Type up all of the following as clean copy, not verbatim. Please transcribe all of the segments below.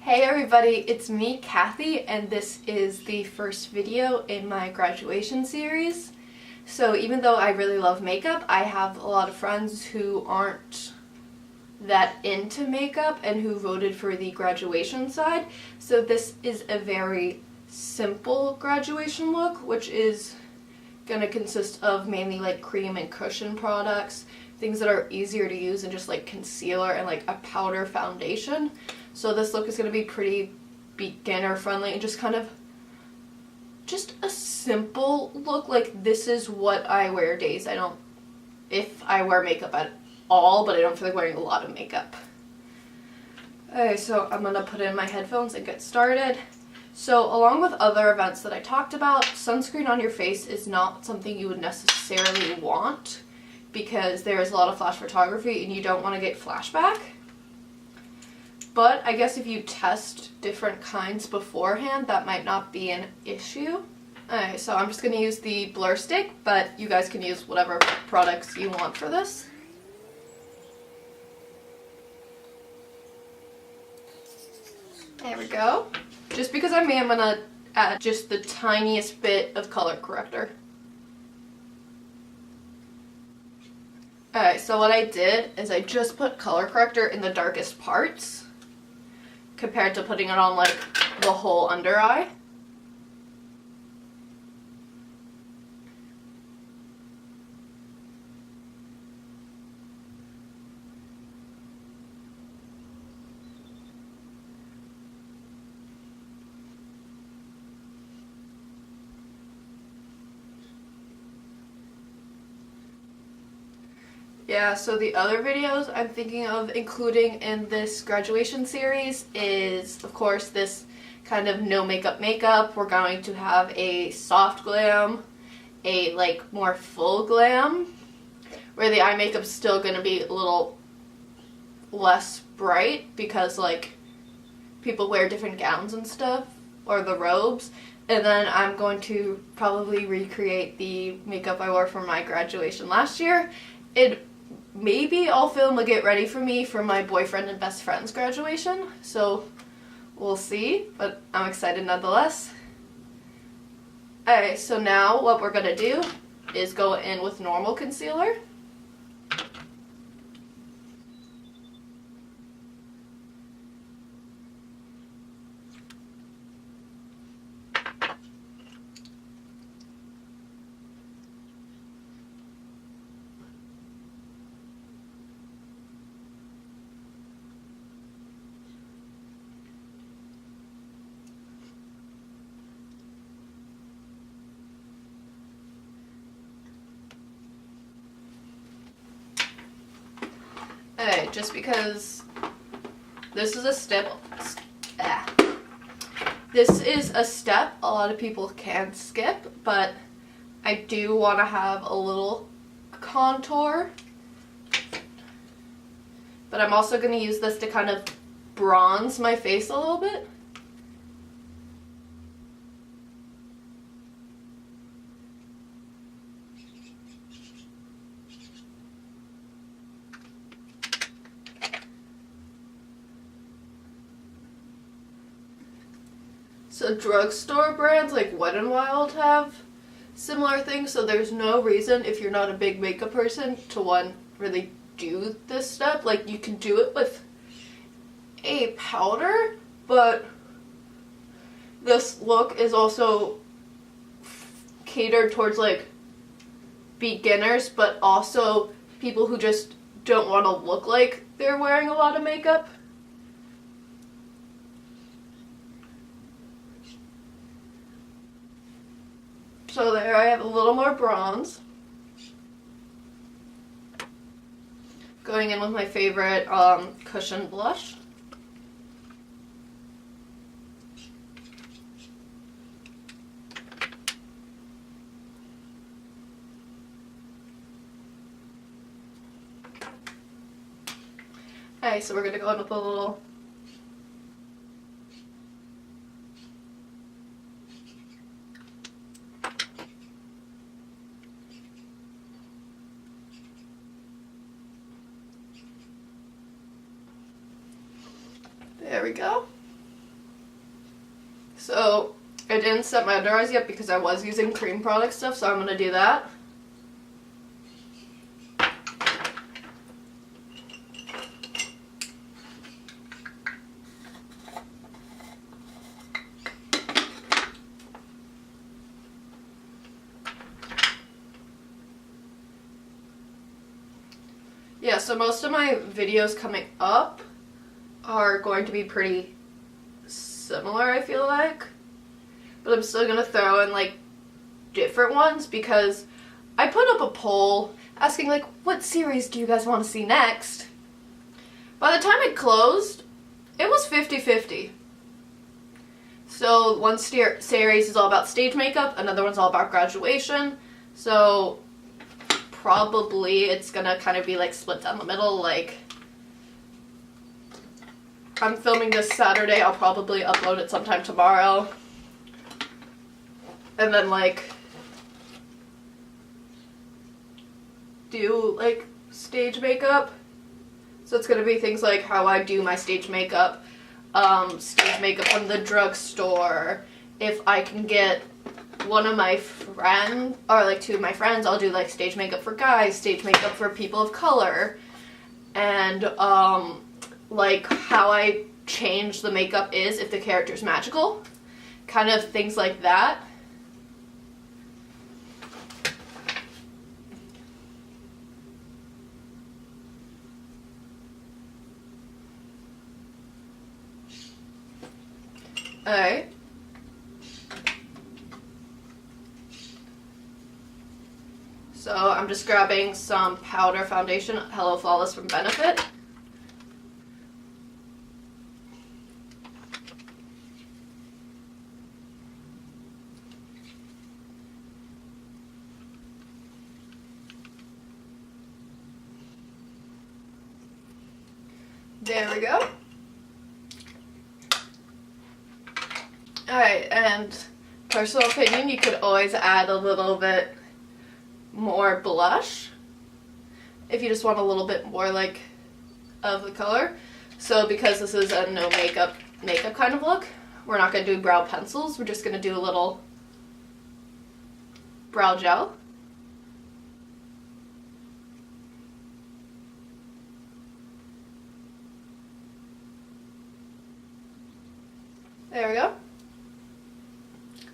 Hey everybody, it's me, Kathy, and this is the first video in my graduation series. So even though I really love makeup, I have a lot of friends who aren't that into makeup and who voted for the graduation side. So this is a very simple graduation look, which is going to consist of mainly like cream and cushion products, things that are easier to use, and just like concealer and like a powder foundation. So this look is going to be pretty beginner friendly and just kind of just a simple look. Like, this is what I wear days. If I wear makeup at all, but I don't feel like wearing a lot of makeup. Okay, so I'm going to put in my headphones and get started. So along with other events that I talked about, sunscreen on your face is not something you would necessarily want because there is a lot of flash photography and you don't want to get flashback. But I guess if you test different kinds beforehand, that might not be an issue. Alright, so I'm just going to use the blur stick, but you guys can use whatever products you want for this. There we go. Just because I'm me, I'm going to add just the tiniest bit of color corrector. Alright, so what I did is I just put color corrector in the darkest parts, compared to putting it on like the whole under eye. Yeah, so the other videos I'm thinking of including in this graduation series is, of course, this kind of no makeup. We're going to have a soft glam, a like more full glam, where the eye makeup's still going to be a little less bright because like people wear different gowns and stuff, or the robes. And then I'm going to probably recreate the makeup I wore for my graduation last year. Maybe I'll film a get ready for me for my boyfriend and best friend's graduation, so we'll see, but I'm excited nonetheless. Alright, so now what we're going to do is go in with normal concealer. Alright, just because this is a step a lot of people can skip, but I do want to have a little contour. But I'm also going to use this to kind of bronze my face a little bit. So drugstore brands like Wet n Wild have similar things, so there's no reason, if you're not a big makeup person, to really do this step. Like, you can do it with a powder, but this look is also catered towards like beginners, but also people who just don't want to look like they're wearing a lot of makeup. So there, I have a little more bronze. Going in with my favorite cushion blush. Okay, so we're going to go in with a little There we go. So I didn't set my under eyes yet because I was using cream product stuff, so I'm going to do that. Yeah, so most of my videos coming up are going to be pretty similar, I feel like. But I'm still going to throw in, like, different ones because I put up a poll asking, like, what series do you guys want to see next? By the time it closed, it was 50-50. So one series is all about stage makeup, another one's all about graduation. So probably it's gonna kind of be like split down the middle. Like, I'm filming this Saturday, I'll probably upload it sometime tomorrow. And then like do like stage makeup. So it's gonna be things like how I do my stage makeup from the drugstore. If I can get one of my friends, or like two of my friends, I'll do like stage makeup for guys, stage makeup for people of color, and like how I change the makeup is if the character's magical, kind of things like that. Alright. So I'm just grabbing some powder foundation, Hello Flawless from Benefit. There we go. Alright, and personal opinion, you could always add a little bit more blush if you just want a little bit more like of the color. So because this is a no makeup kind of look, we're not going to do brow pencils, we're just going to do a little brow gel. There we go.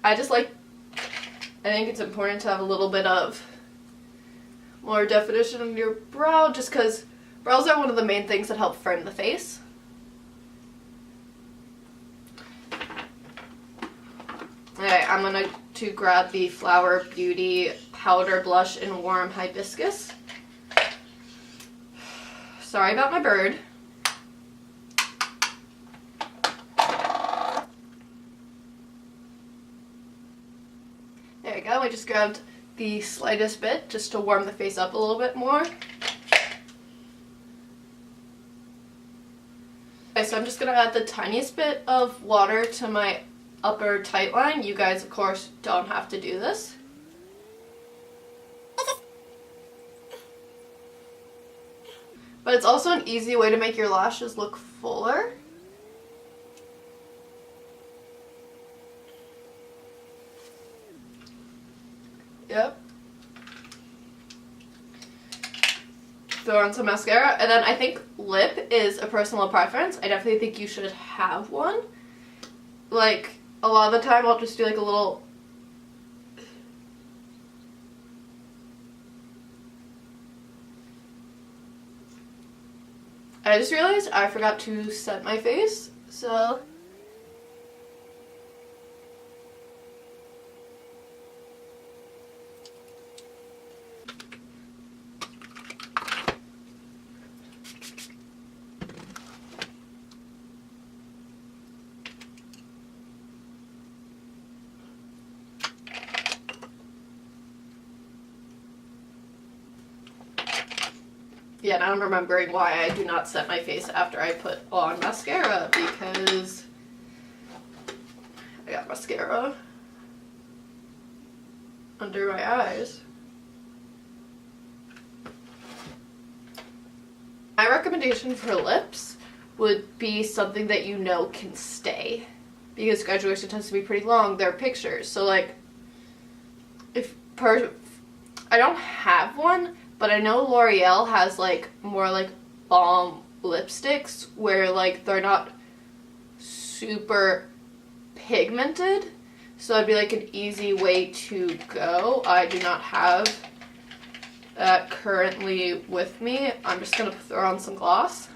I think it's important to have a little bit of more definition in your brow, just because brows are one of the main things that help frame the face. Alright, I'm going to grab the Flower Beauty Powder Blush in Warm Hibiscus. Sorry about my bird. There we go, I just grabbed the slightest bit just to warm the face up a little bit more. Okay, so I'm just going to add the tiniest bit of water to my upper tight line. You guys, of course, don't have to do this. But it's also an easy way to make your lashes look fuller. Yep. Throw on some mascara, and then I think lip is a personal preference. I definitely think you should have one. Like, a lot of the time I'll just do like a little... I just realized I forgot to set my face, so... Yeah, now I'm remembering why I do not set my face after I put on mascara, because I got mascara under my eyes. My recommendation for lips would be something that you know can stay. because graduation tends to be pretty long. There are pictures. So like, I don't have one, but I know L'Oreal has like more like balm lipsticks where like they're not super pigmented. So it'd be like an easy way to go. I do not have that currently with me. I'm just gonna throw on some gloss.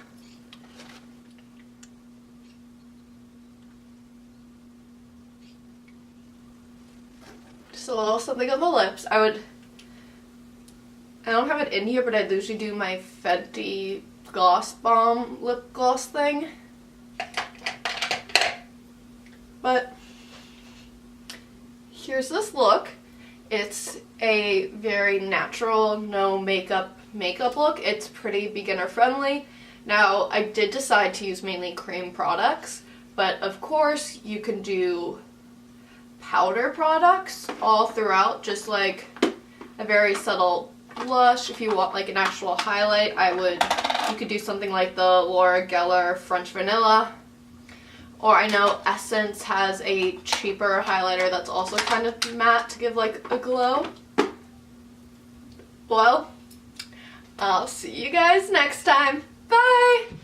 Just a little something on the lips. I don't have it in here, but I usually do my Fenty Gloss Bomb lip gloss thing. But here's this look. It's a very natural, no makeup look. It's pretty beginner friendly. Now, I did decide to use mainly cream products, but of course you can do powder products all throughout, just like a very subtle blush. If you want like an actual highlight, you could do something like the Laura Geller French Vanilla. Or I know Essence has a cheaper highlighter that's also kind of matte to give like a glow. Well, I'll see you guys next time. Bye!